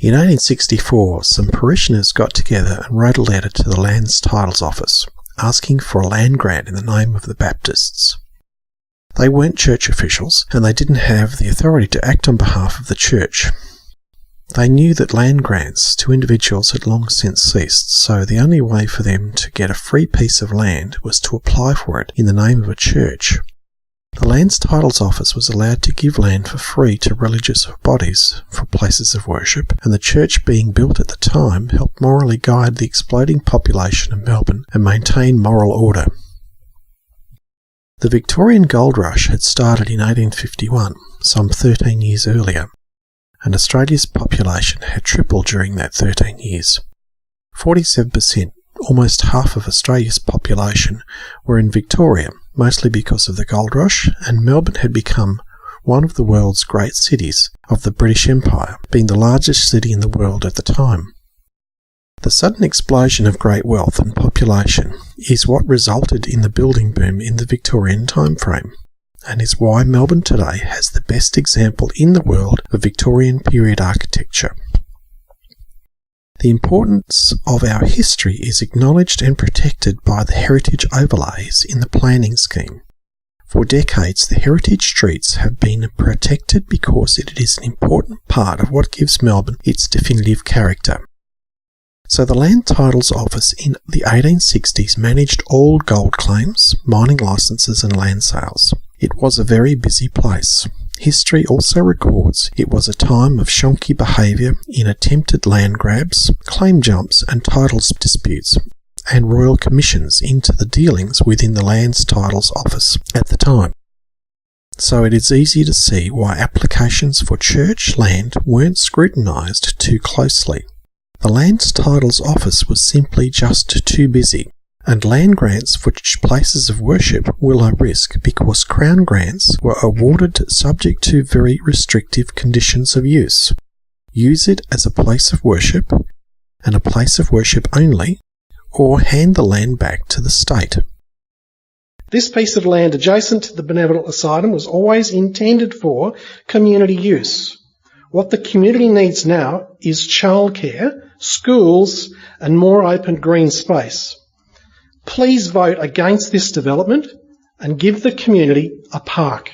In 1864, some parishioners got together and wrote a letter to the Lands Titles Office, asking for a land grant in the name of the Baptists. They weren't church officials, and they didn't have the authority to act on behalf of the church. They knew that land grants to individuals had long since ceased, so the only way for them to get a free piece of land was to apply for it in the name of a church. The Lands Titles Office was allowed to give land for free to religious bodies for places of worship, and the church being built at the time helped morally guide the exploding population of Melbourne and maintain moral order. The Victorian gold rush had started in 1851, some 13 years earlier, and Australia's population had tripled during that 13 years. 47%, almost half of Australia's population, were in Victoria, mostly because of the gold rush, and Melbourne had become one of the world's great cities of the British Empire, being the largest city in the world at the time. The sudden explosion of great wealth and population is what resulted in the building boom in the Victorian timeframe, and is why Melbourne today has the best example in the world of Victorian period architecture. The importance of our history is acknowledged and protected by the heritage overlays in the planning scheme. For decades, the heritage streets have been protected because it is an important part of what gives Melbourne its definitive character. So the Land Titles Office in the 1860s managed all gold claims, mining licences and land sales. It was a very busy place. History also records it was a time of shonky behaviour in attempted land grabs, claim jumps and titles disputes, and royal commissions into the dealings within the Lands Titles Office at the time. So it is easy to see why applications for church land weren't scrutinised too closely. The Lands Titles Office was simply just too busy, and land grants for places of worship were low risk because Crown grants were awarded subject to very restrictive conditions of use. Use it as a place of worship, and a place of worship only, or hand the land back to the state. This piece of land adjacent to the Benevolent Asylum was always intended for community use. What the community needs now is childcare, schools, and more open green space. Please vote against this development and give the community a park.